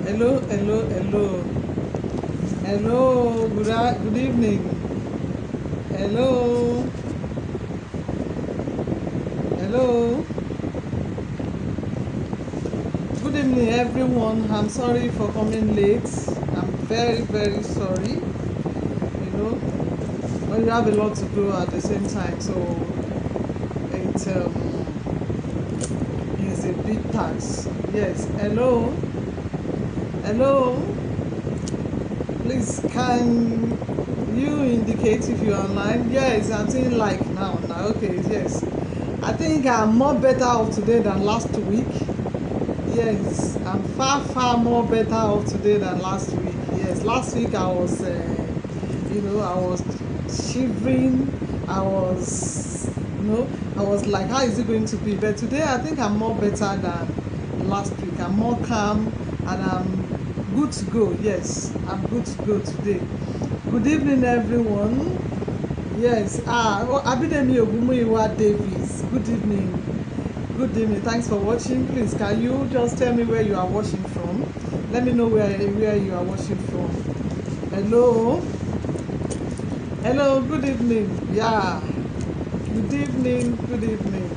Hello, hello, hello. Hello, good evening. Hello, hello. Good evening, everyone. I'm sorry for coming late. I'm very, very sorry. When you have a lot to do at the same time, so it is a big task. Yes, hello, hello. Please, can you indicate if you're online? Yes, I'm saying like now. Okay, yes. I think I'm more better off today than last week. Yes, I'm far, far more better off today than last week. Yes, last week I was, I was shivering. I was, I was like, how is it going to be? But today I think I'm more better than last week. I'm more calm and I'm good to go. Yes, I'm good to go today. Good evening, everyone. Yes, Abidemi Ogunmuyiwa Davis. Good evening. Good evening. Thanks for watching. Please, can you just tell me where you are watching from? Let me know where you are watching from. Hello. Hello. Good evening. Yeah. Good evening. Good evening.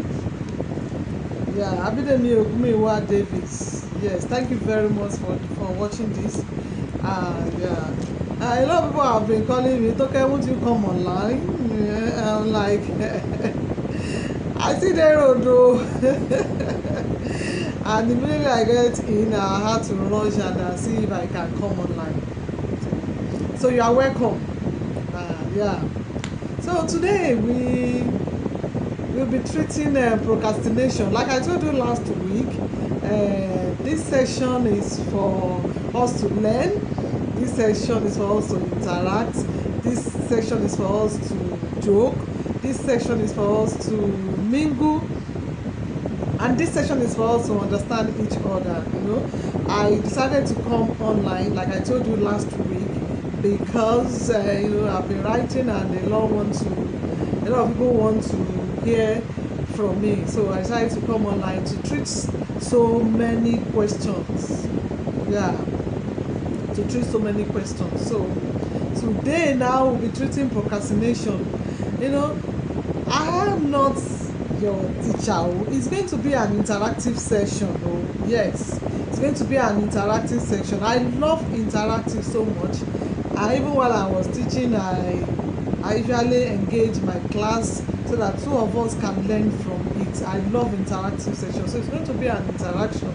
Yeah. Abidemi Ogunmuyiwa Davis. Yes. Thank you very much for watching this. Yeah. A lot of people have been calling me. Okay, won't you come online? Yeah, I'm like, I see the road though. And immediately I get in, I had to rush and see if I can come online. So you are welcome. Yeah. So today we will be treating procrastination. Like I told you last week, this session is for us to learn. This session is for us to interact. This session is for us to joke. This session is for us to mingle. And this session is for us to understand each other. I decided to come online, like I told you last week, because I've been writing and a lot of people want to hear from me. So I decided to come online to treat so many questions. Yeah, to treat so many questions. So today now we'll be treating procrastination. I am not your teacher. It's going to be an interactive session. Yes, it's going to be an interactive section. I love interactive so much. Even while I was teaching, I usually engage my class so that two of us can learn from it. I love interactive sessions, so it's going to be an interaction.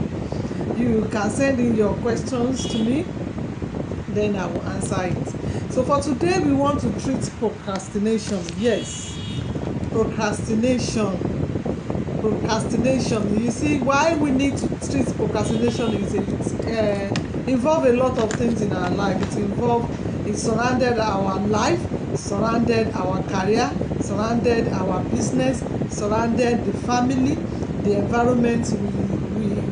You can send in your questions to me, then I will answer it. So for today we want to treat procrastination. Yes, procrastination. You see, why we need to treat procrastination is it involve a lot of things in our life. It surrounded our life, it surrounded our career, it surrounded our business, it surrounded the family, the environment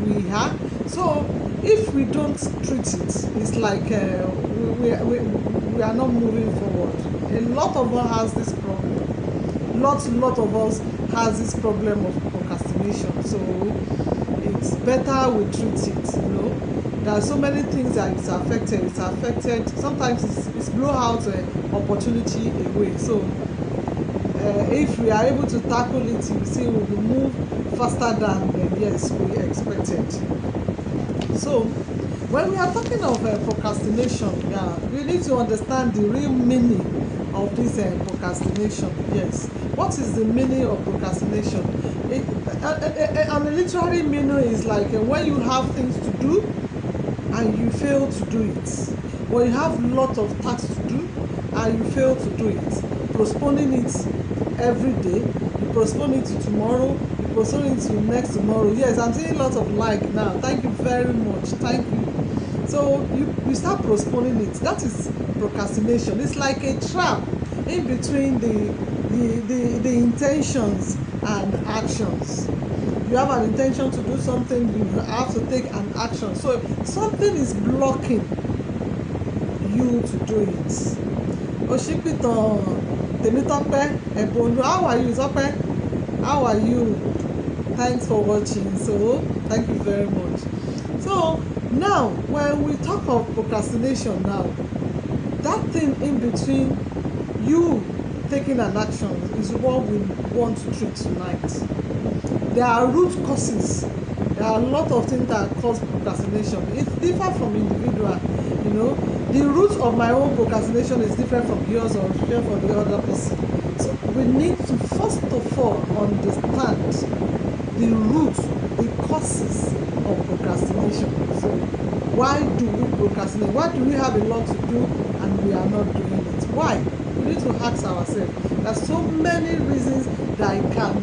we have. So if we don't treat it, it's like we are not moving forward. A lot of us has this problem. Lot of us has this problem of procrastination. So it's better we treat it. There are so many things that it's affected. Sometimes it's blow out opportunity away. So if we are able to tackle it, you see, we will move faster than yes we expected. So when we are talking of procrastination, yeah, we need to understand the real meaning of this procrastination. Yes, what is the meaning of procrastination? On a literary meaning is like when you have things to do and you fail to do it. When you have a lot of tasks to do and you fail to do it, postponing it every day, you postpone it to tomorrow, you postpone it to next tomorrow. Yes, I'm seeing lots of like now. Thank you very much. Thank you. So you start postponing it. That is procrastination. It's like a trap in between the intentions and actions. You have an intention to do something, you have to take an action. So something is blocking you to do it. Oshipitan Temitope Ebonu, how are you, Tope? How are you? Thanks for watching. So thank you very much. So Now, when we talk of procrastination now, that thing in between you taking an action is what we want to treat tonight. There are root causes. There are a lot of things that cause procrastination. It's different from individual. The root of my own procrastination is different from yours or different from the other person. So we need to first of all understand the root, the causes of procrastination. So why do we procrastinate? Why do we have a lot to do and we are not doing it? Why? We need to ask ourselves. There's so many reasons that it can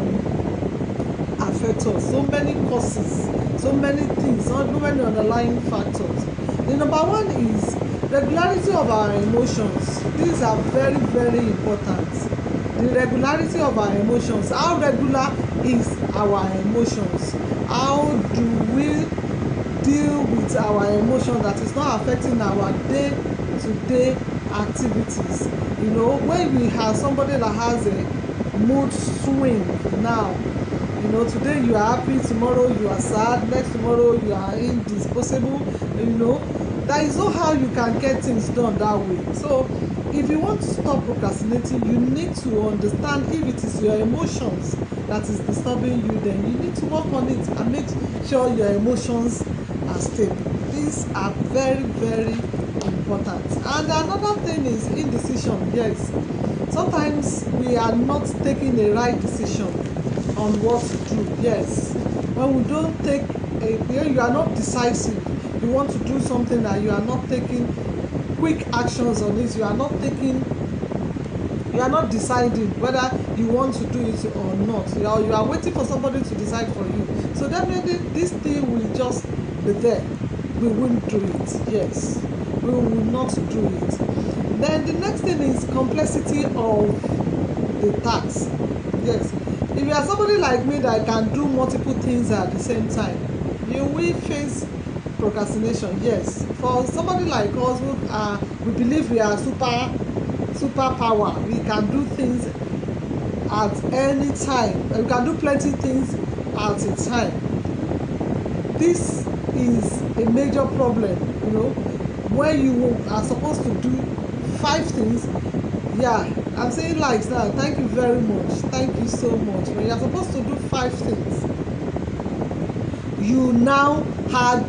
affect us, so many causes, so many things, so many underlying factors. The number one is regularity of our emotions. These are very, very important. The regularity of our emotions. How regular is our emotions? How do we deal with our emotions that is not affecting our day-to-day activities? When we have somebody that has a mood swing now, today you are happy, tomorrow you are sad, next tomorrow you are indisposable, that is not how you can get things done that way. So if you want to stop procrastinating, you need to understand if it is your emotions that is disturbing you, then you need to work on it and make sure your emotions are stable. These are very, very important. And another thing is indecision. Yes, sometimes we are not taking the right decision on what to do. Yes, when we don't take you are not decisive. You want to do something that you are not taking quick actions on it. You are not deciding whether you want to do it or not. You are waiting for somebody to decide for you. So definitely this thing will just be there. We won't do it. Yes, we will not do it. Then the next thing is complexity of the task. Yes, if you are somebody like me that can do multiple things at the same time, you will face procrastination. Yes, for somebody like us who we believe we are superpower, we can do things at any time. We can do plenty things at a time. This is a major problem. When you are supposed to do 5 things. Yeah, I'm saying likes now. Thank you very much. Thank you so much. When you are supposed to do 5 things, you now had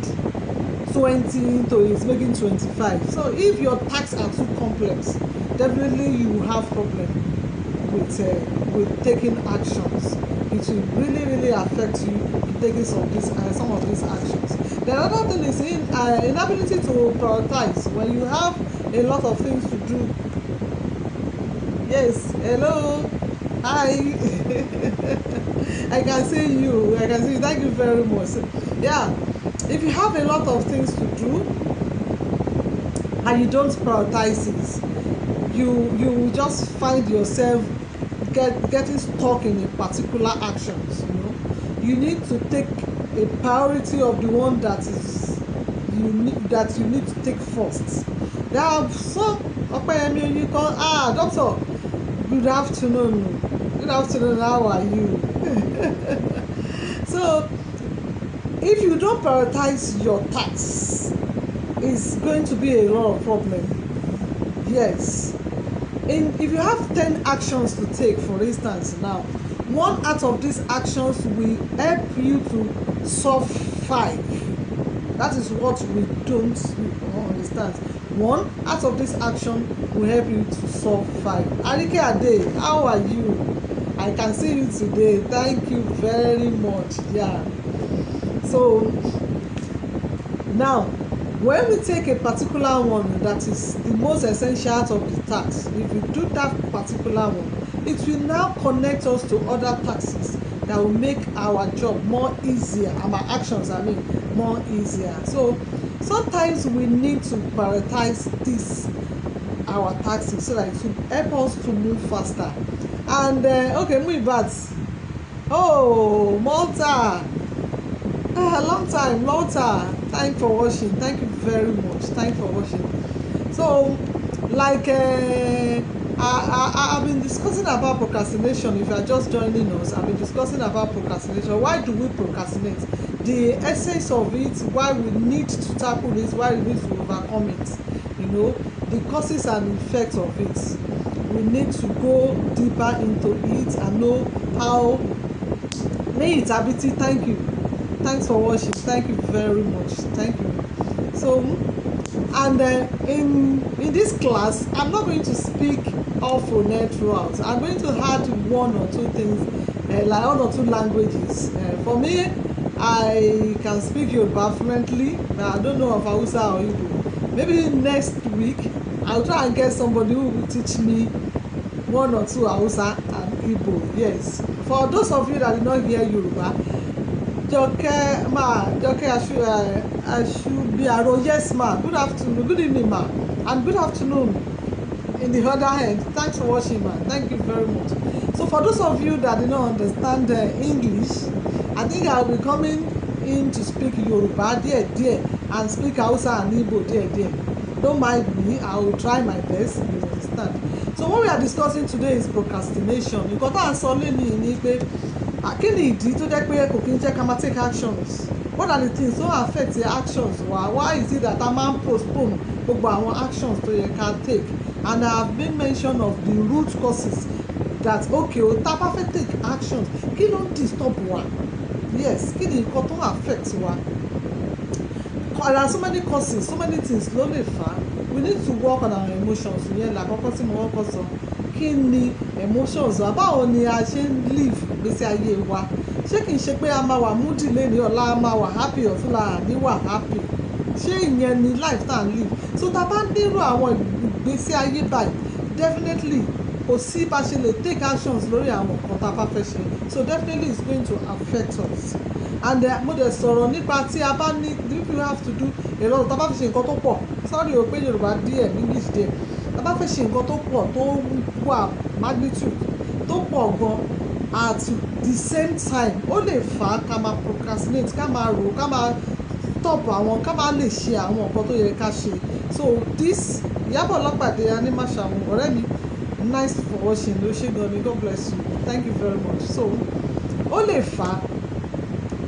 20 to it's making 25. So if your tasks are too complex, definitely you will have problem with taking actions. It will really, really affect you in taking some of these actions. The other thing is inability to prioritize. When you have a lot of things to do. Yes, hello, hi. I can see you. Thank you very much. Yeah, if you have a lot of things to do and you don't prioritize it, you just find yourself getting stuck in a particular actions. You need to take a priority of the one that you need to take first. There are so you call doctor. Good afternoon. How are you? So if you don't prioritize your tasks, it's going to be a lot of problem. Yes. If you have 10 actions to take, for instance, now, one out of these actions will help you to solve 5. That is what we don't understand. One out of this action will help you to solve 5. Arike Ade, how are you? I can see you today. Thank you very much. Yeah. So now, when we take a particular one that is the most essential of the task, if we do that particular one, it will now connect us to other tasks that will make our job more easier, our actions more easier. So sometimes we need to prioritize our tasks so that it will help us to move faster. And okay, move back. Oh, Malta. Long time. Thanks for watching. Thank you very much. Thanks for watching. So, like I've been discussing about procrastination. If you are just joining us, I've been discussing about procrastination. Why do we procrastinate? the essence of it, why we need to tackle it, why we need to overcome it, you know, the causes and effects of it. We need to go deeper into it and know how. May it ability. Thank you. Thanks for watching. Thank you very much. Thank you. So, and in this class, I'm not going to speak all phonetics throughout. I'm going to add one or two things, like one or two languages. For me, I can speak Yoruba fluently, but I don't know of Hausa or Igbo. Maybe next week, I'll try and get somebody who will teach me one or two Hausa and Igbo. Yes. For those of you that did not hear Yoruba, Joke Ashubiaro, yes ma, good afternoon, good evening ma, and good afternoon in the other hand. Thanks for watching ma, thank you very much. So for those of you that did not understand English, I think I will be coming in to speak Yoruba there and speak Hausa and Igbo there. Don't mind me, I will try my best, you understand. So what we are discussing today is procrastination. Nǹkan tá à ń sọ lónìí ni pé kí ni ìdí tó jẹ́ pé kò kí ń jẹ́ ká máa take actions? What are the things tó affect the actions wa? Why is it that a máa ń postpone gbogbo àwọn actions tó yẹ ká take? And I have been mention of the root causes that okay o tá a bá fẹ́ take actions kí ló ń disturb wa? Yes, kí ni nǹkan tó affect wa? There are so many causes, so many things ló lè fà á. We need to work on our emotions. Ìyẹn làkọ́kọ́ tí mo kọ́kọ́ sọ. Kí ni emotions wa? Báwo ni a ṣe ń live ìgbésí ayé wa? Ṣé kìí ṣe pé a máa wà moody lẹ́ni ọ̀la a máa wà happy ọ̀túnla àní wà happy? Ṣé ìyẹn ni life tá à ń live? So tá a bá nírò àwọn ìgbésí ayé báyìí, definitely kò sí bá ṣe lè take actions lórí àwọn nǹkan tá a bá fẹ́ ṣe. So definitely it's going to affect us. And mo dẹ̀ sọ̀rọ̀ nípa tí a bá ní if you have to do a lot tá a bá fi ṣe nǹkan tó pọ̀, sorry o pé Yorùbá díẹ̀ English díẹ̀, tá a bá fẹ́ ṣe nǹkan tó pọ̀ tó wà magnitude tó pọ̀ gan at the same time ó lè fà á ká máa procrastinate, ká máa rò, ká máa stop àwọn, ká máa lè ṣe àwọn nǹkan tó yẹ ká ṣe. So this Ìyábọ̀ Ọlọ́pàdé Animashaun ọ̀rẹ́ mi, nice for watching ló ṣe gan ni, God bless you, thank you very much. So ó lè fà á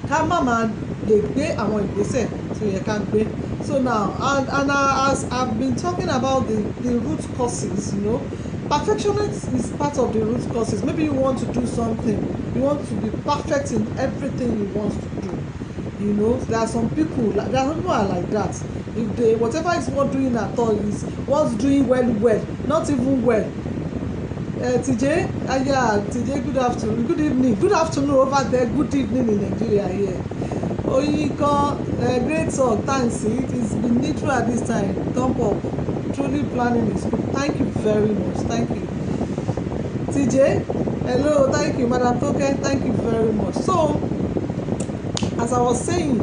ká má máa lè gbé àwọn ìgbésẹ̀ tó yẹ ká gbé. So now and as I've been talking about the root causes, you know, perfectionism is part of the root causes. Maybe you want to do something, you want to be perfect in everything you want to do. You know, there are some people who are like that. If they whatever is not doing at all is what's doing well, not even well. TJ, TJ, good afternoon, good evening, good afternoon over there, good evening in Nigeria here. Oyinkan, great talk, thanks. It is been neutral at this time. Thumb up, truly planning is good. Thank you very much, thank you. TJ, hello, thank you, Madam Toke, thank you very much. So, as I was saying,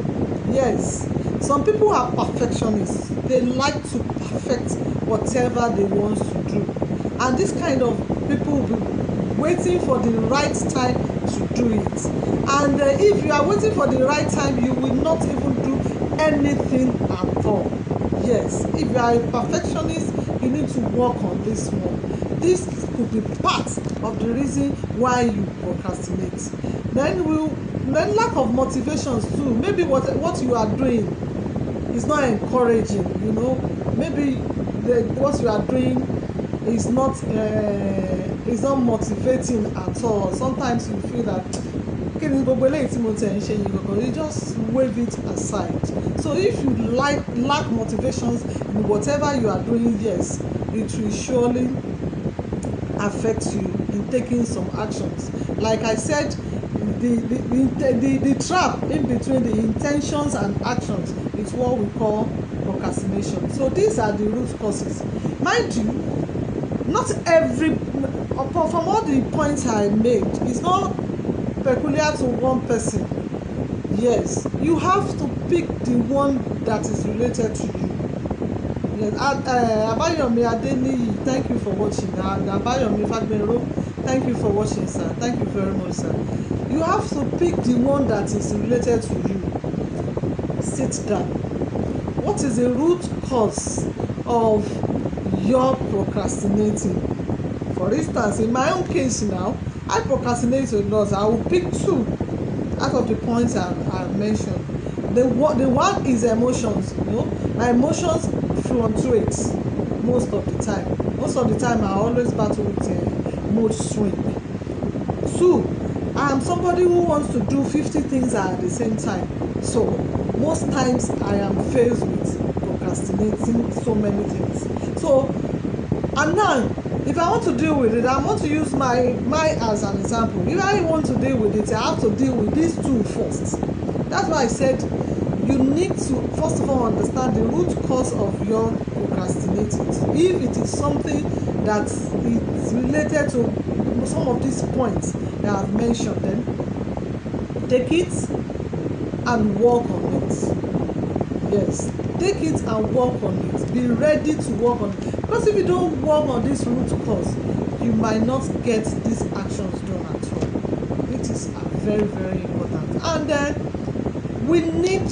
yes, some people are perfectionists. They like to perfect whatever they want to do. And this kind of people will be waiting for the right time to do it. And if you are waiting for the right time, you will not even do anything at all. Yes, if you are a perfectionist, you need to work on this one. This could be part of the reason why you procrastinate. Then lack of motivations too. Maybe what you are doing is not encouraging, you know. Maybe what you are doing is not motivating at all. Sometimes you feel that you just wave it aside. So if you lack motivations in whatever you are doing, yes, it will surely affect you in taking some actions. Like I said, the trap in between the intentions and actions is what we call procrastination. So these are the root causes. Mind you, not every, from all the points I made, it's not peculiar to one person. Yes, you have to pick the one that is related to you. Yes, Abayomi Adeniyi, thank you for watching. And Abayomi Fagbenro, thank you for watching, sir. Thank you very much, sir. You have to pick the one that is related to you. Sit down. What is the root cause of your procrastinating? For instance, in my own case now, I procrastinate a lot. I will pick two out of the points I've mentioned. The one is emotions. My emotions fluctuate most of the time. Most of the time, I always battle with mood swing. 2, I am somebody who wants to do 50 things at the same time. So most times I am faced with procrastinating so many things. So, and now, if I want to deal with it, I want to use my as an example. If I want to deal with it, I have to deal with these 2 first. That's why I said you need to first of all understand the root cause of your procrastinating. If it is something that is related to some of these points that I've mentioned, then take it and work on it. Yes, take it and work on it. Be ready to work on it. Because if you don't work on this root cause, you might not get these actions done at all, which is very, very important. And then we need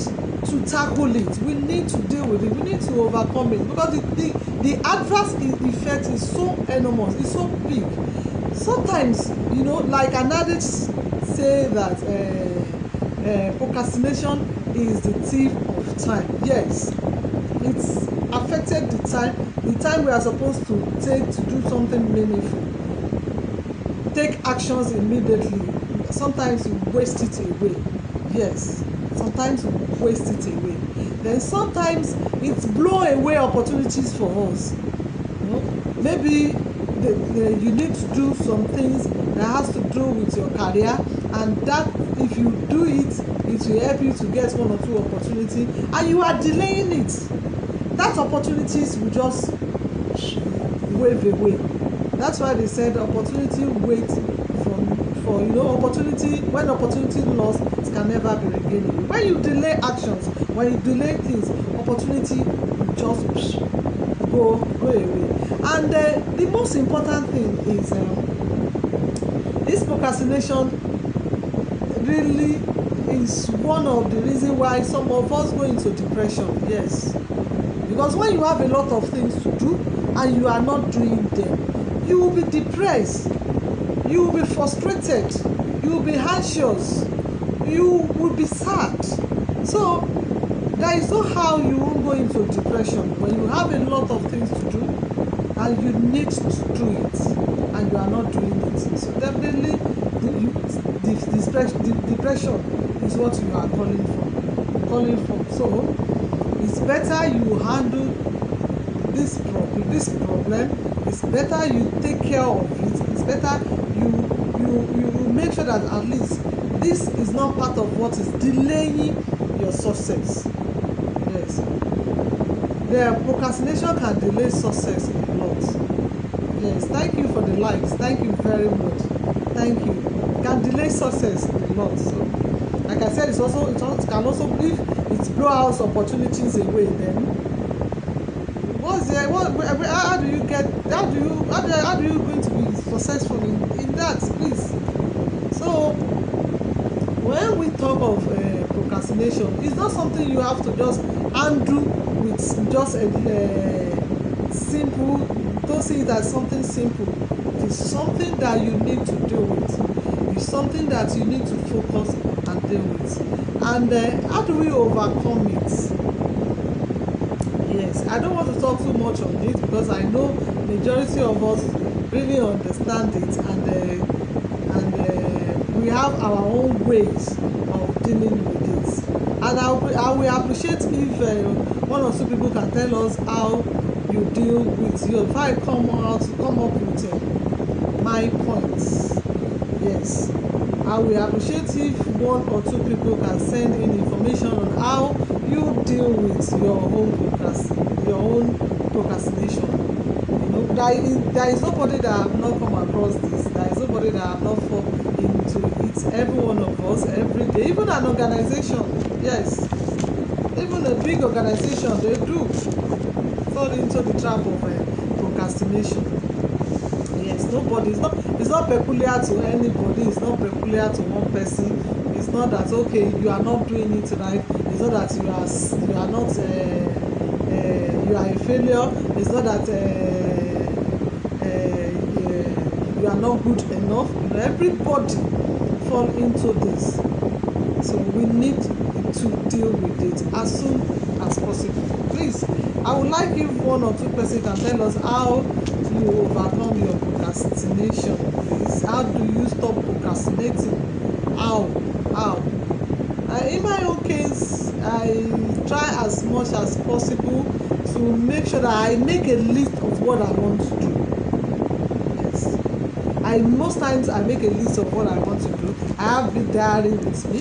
to tackle it. We need to deal with it. We need to overcome it, because the adverse effect is so enormous. It's so big. Sometimes, like an adage say that procrastination is the thief of time. Yes, it's affected the time we are supposed to take to do something meaningful. Take actions immediately. Sometimes you waste it away. Yes, sometimes you waste it away. Then sometimes it's blow away opportunities for us. Maybe you need to do some things that has to do with your career, and that if you do it, it will help you to get 1 or 2 opportunity, and you are delaying it. That opportunities will just wave away. That's why they said opportunity wait for opportunity. When opportunity lost, it can never be regained. When you delay actions, when you delay things, opportunity will just go away. And the most important thing is this procrastination really is one of the reasons why some of us go into depression. Yes, because when you have a lot of things to do and you are not doing them, you will be depressed, you will be frustrated, you will be anxious, you will be sad. So there is no how you won't go into depression when you have a lot of things to do and you need to do it and you are not doing it. So definitely the depression is what you are calling for. So it's better you handle this problem. It's better you take care of it. It's better you make sure that at least this is not part of what is delaying your success. Yes, the procrastination can delay success a lot. Yes, thank you for the likes. Thank you very much. Thank you. It can delay success a lot. So like I said, it can also, if it blow out opportunities away, then how do you going to be successful in that, please? So when we talk of procrastination, it's not something you have to just undo with just a simple. Don't see it as something simple. It's something that you need to deal with. It's something that you need to focus and deal with. And how do we overcome it? Yes, I don't want to talk too much on it because I know majority of us really understand it, and we have our own ways of dealing with it. And I will appreciate if 1 or 2 people can tell us how you deal with your. If I come up with my points, yes, I will appreciate if 1 or 2 people can send in information on how you deal with your own procrastination. There is nobody that have not come across this. There is nobody that have not fall into it. Every one of us, every day, even an organization, yes, even a big organization, they do fall into the trap of procrastination. Yes, nobody. It's not peculiar to anybody. It's not peculiar to one person. It's not that okay, you are not doing it right. It's not that you are not you are a failure. It's not that you are not good enough. Everybody fall into this. So we need to deal with it as soon as possible. Please, I would like if one or two persons can tell us how you overcome your procrastination. Please, how do you stop procrastinating? How? In my own case, I try as much as possible to make sure that I make a list of what I want to do. Yes, most times I make a list of what I want to do. I have big diary with me,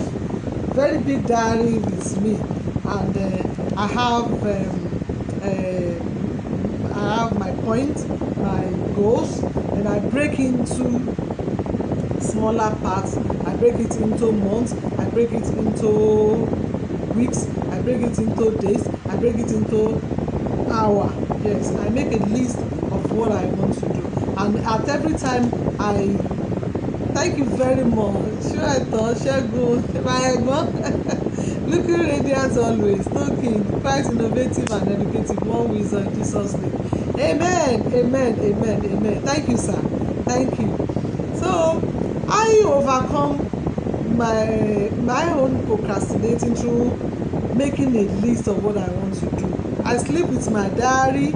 very big diary with me, and I have my points, my goals, and I break into smaller parts. I break it into months, I break it into weeks, I break it into days, I break it into hour. Yes, I make a list of what I want to do, and at every time I thank you very much. Sure, I thought Shego, my God, looking radiant always, talking quite innovative and educative. One wisdom in Jesus' name. Amen, amen, amen, amen. Thank you, sir. Thank you. So I overcome my own procrastinating through making a list of what I want to do. I sleep with my diary.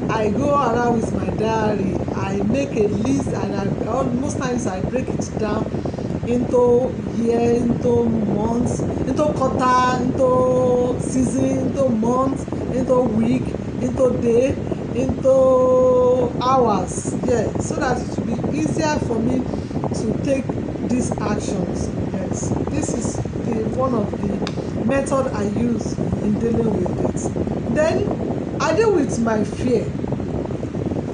I go around with my diary. I make a list, and most times I break it down into year, into months, into quarter, into season, into month, into week, into day, into hours. Yeah, so that it will be easier for me to take these actions. Yes, this is one of the method I use in dealing with it. Then I deal with my fear.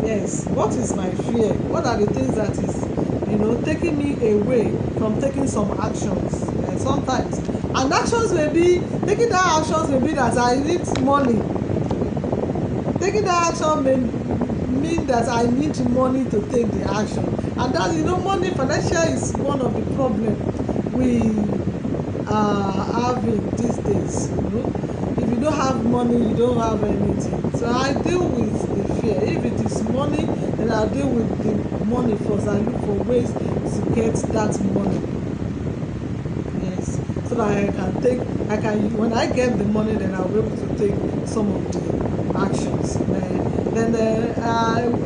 Yes, what is my fear? What are the things that is taking me away from taking some actions sometimes? And actions may be taking that actions may be that I need money. Taking that action may mean that I need money to take the action, and that money, financial is one of the problems we are having these days. If you don't have money, you don't have anything. So I deal with the fear. If it is money, then I'll deal with the money first. I look for ways to get that money. Yes, so that when I get the money, then I'll be able to take some of the actions. Then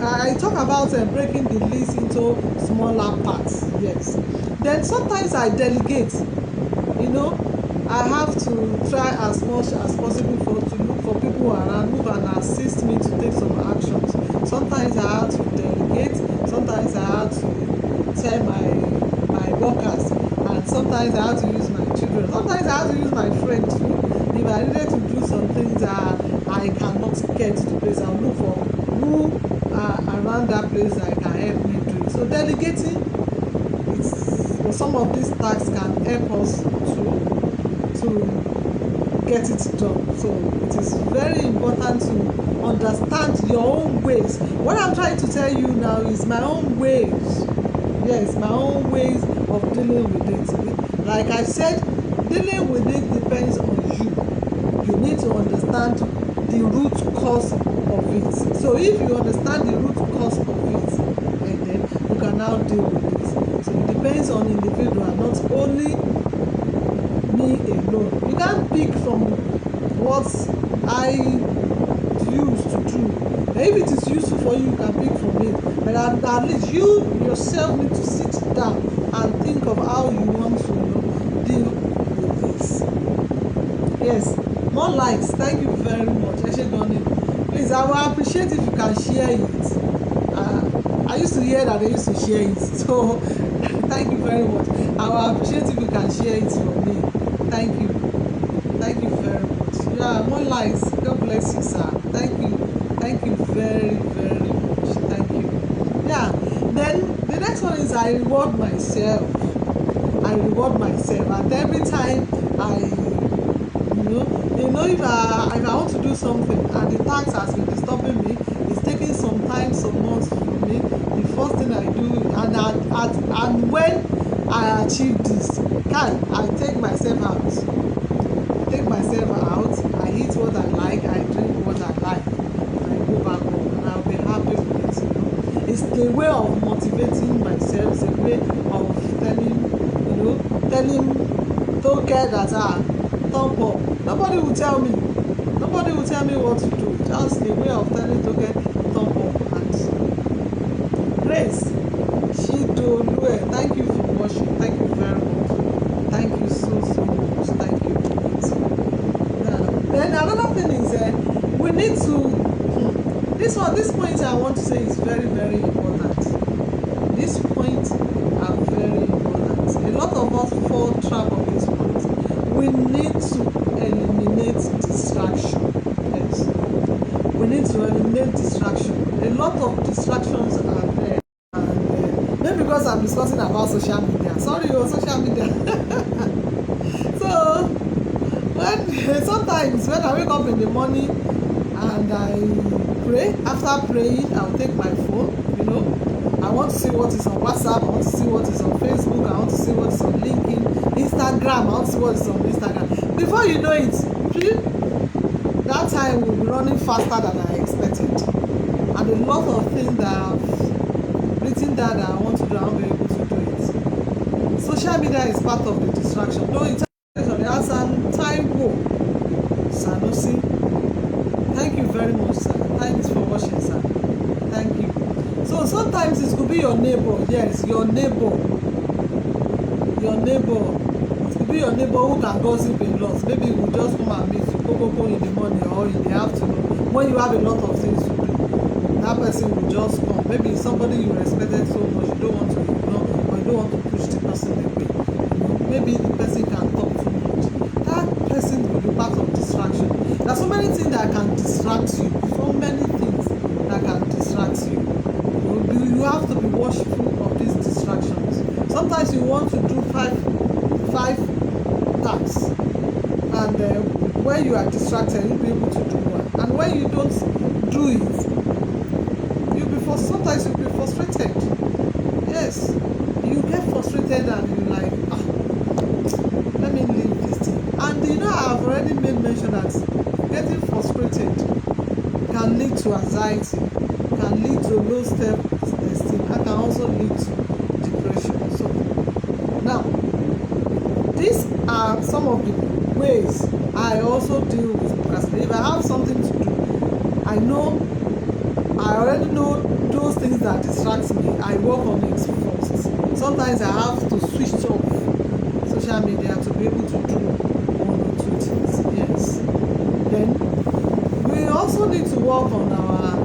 I talk about breaking the list into smaller parts. Yes. Then sometimes I delegate. I have to try as much as possible to look for people around who can assist me to take some actions. Sometimes I have to delegate. Sometimes I have to tell my workers, and sometimes I have to use my children. Sometimes I have to use my friends too. If I needed to do some things that I cannot get to the place, I'll look for who around that place that can help me do it. So delegating, some of these tasks can help us to get it done. So it is very important to understand your own ways. What I'm trying to tell you now is my own ways. Yes, my own ways of dealing with it. Like I said, dealing with it depends on you. You need to understand the root cause of it. So if you understand the root cause of it, and then you can now deal with it. So it depends on individual, not only me alone. You can't pick from what I used to do. And if it is useful for you, you can pick from it. But at least you yourself need to sit down and think of how you want to deal with this. Yes, more likes. Thank you very much. Please, I will appreciate if you can share it. I used to hear that they used to share it. So thank you very much. I will appreciate if you can share it for me. Thank you. Thank you very much. Yeah, more likes. God bless you, sir. Thank you. Thank you very, very much. Thank you. Yeah. Then the next one is I reward myself. And every time if I want to do something and the task has been disturbing me, it's taking some time, some months for me. The first thing I do, and when I achieve this, I take myself out. I eat what I like, I drink what I like, I go back home, and I'll be happy with it. It's the way of motivating myself. It's a way of telling, okay, hear that thumb up, nobody will tell me what to do. Just a way of telling to get thumb up. And Grace Shidolue, thank you for watching. Thank you very much. Thank you so much. Thank you. Then another thing is we need to this point I want to say is very important. These points are very important. A lot of us fall trap of this point. We need to eliminate distraction. Yes, we need to eliminate distraction. A lot of distractions are there, and maybe because I'm discussing about social media. Sorry, social media. So sometimes when I wake up in the morning and I pray, after praying I'll take my phone, I want to see what is on WhatsApp, I want to see what is on Facebook, I want to see what is on LinkedIn, Instagram, I want to see what is on Instagram. Before you know it, that time will be running faster than I expected. And a lot of things that I've written down that I want to do, I won't be able to do it. Social media is part of the distraction. Though it's Hassan Taiwo Sanusi, thank you very much, sir. Thanks for watching, sir. Thank you. So sometimes it could be your neighbor. Yes, your neighbor. It could be your neighbor who can gossip a lot. Maybe you will just come and meet you go in the morning or in the afternoon when you have a lot of things to do. That person will just come. Maybe somebody you respected so much, you don't want to ignore or you don't want to push the person away. Maybe the person can talk too much. That person will be part of distraction. There are so many things that can distract you. So many things that can distract you. You have to be watchful of these distractions. Sometimes you want to do five tasks, and when you are distracted, you'll be able to do one. And when you don't do it, sometimes you'll be frustrated. Yes, you get frustrated and you're like, let me leave this thing. And I've already made mention that getting frustrated can lead to anxiety, can lead to low self-esteem, and can also lead to depression. So now, these are some of the ways I also deal with procrastination. If I have something to do, I already know those things that distract me. I work on it first. Sometimes I have to switch off social media to be able to do one or two things. Yes. Then we also need to work on our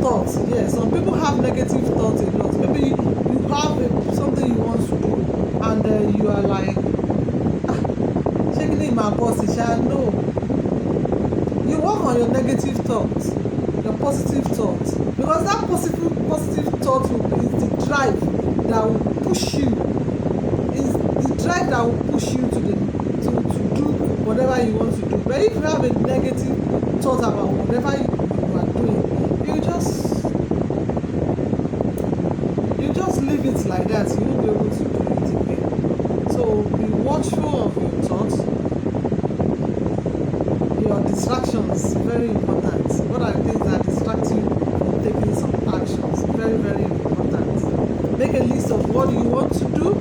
thoughts. Yes, some people have negative thoughts a lot. Maybe you have something you want to do and you are like, shaking in my boss, no. You work on your negative thoughts, your positive thoughts, because that positive thought is the drive that will push you. Is the drive that will push you to do whatever you want to do. But if you have a negative thought about whatever you are doing, you just leave it like that. You won't be able to do it again. So be watchful of your thoughts. Your distractions, very important. What are the things that distract you from taking some actions? Very important. Make a list of what you want to do.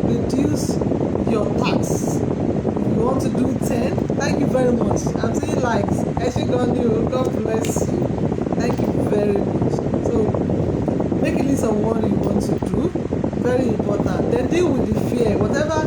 Reduce your tasks. If you want to do 10, thank you very much. I'm seeing likes. God bless you. Thank you very much. So make a list of what you want to do. Very important. Then deal with the fear. Whatever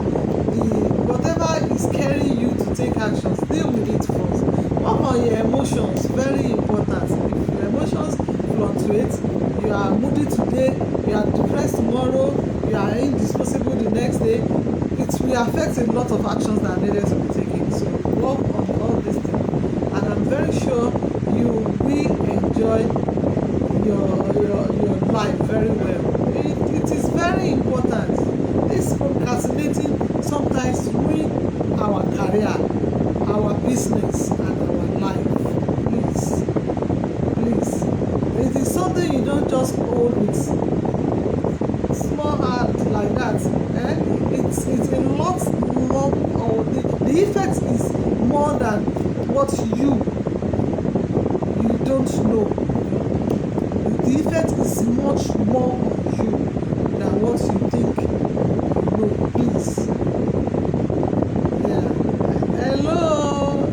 is carrying you to take actions, deal with it first. Work on your emotions. Very important. If your emotions fluctuate, you are moody today, you are depressed tomorrow, you are indisposable the next day, it will affect a lot of actions that are needed to be taken. So work on all these things, and I'm very sure you will enjoy your life very well. It is very important. This procrastinating sometimes ruin our career, our business, and our life. Please. It is something you don't just hold with small hand like that. It's a lot more, or the effect is more than what you don't know. The effect is much more on you than what you think you know. please. Yeah. Hello.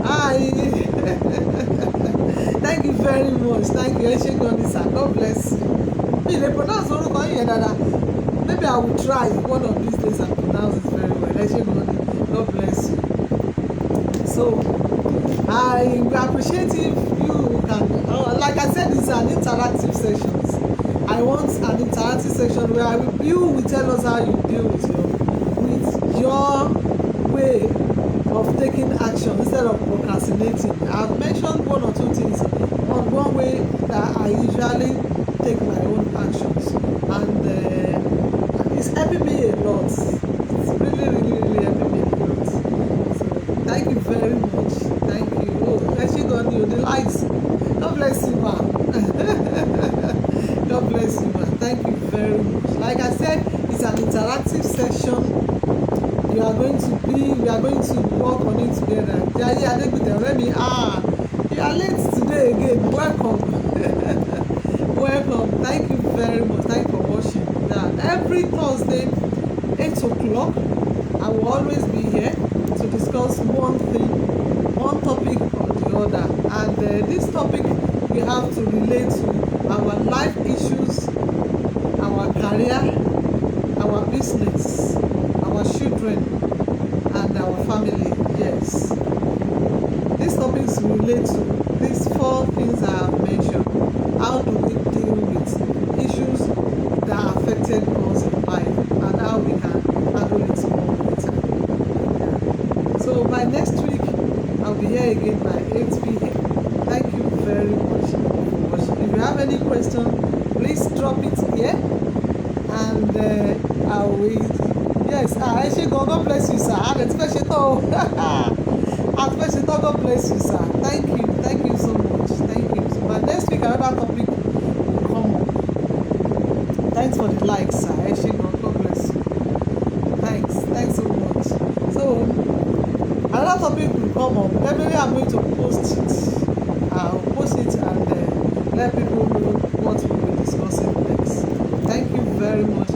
Hi. Thank you very much. Thank you. God bless you. Me, they pronounce orúkọ yín yẹn dáadáa. Maybe I will try one of these days and pronounce it very well. God bless you. So I appreciate if you can, like I said, it's an interactive sessions. I want an interactive session where you will tell us how you deal with your way of taking action instead of procrastinating. I've mentioned one or two things on one way that I usually take my own actions, and it's helping me a lot. It's really helping me a lot. So thank you very much. Thank you. Oh, actually got you the likes. God bless you, ma. God bless you, ma. Thank you very much. Like I said, it's an interactive session. We are going to work on it together. You are late today again. Welcome. Welcome. Thank you very much. Thank you for watching. Now, every Thursday, 8 o'clock, I will always be here to discuss one thing, one topic or the other. And this topic we have to relate to our life issues, our career, our business, our children, and our family. Yes. These topics relate to these 4 things I have mentioned. How do we deal with issues that affected us in life, and how we can handle it more better? Yeah. So by next week, I'll be here again by 8 p.m. Thank you very much for watching. If you have any question, please drop it here, and I will. Yes, actually, God bless you, sir. And especially, God bless you, sir. Thank you so much. Thank you. So, but next week, another topic will come up. Thanks for the likes, sir. Actually, God bless you. Thanks so much. So, another topic will come up. Definitely, I'm going to post it. I'll post it and let people know what we'll be discussing next. Thank you very much.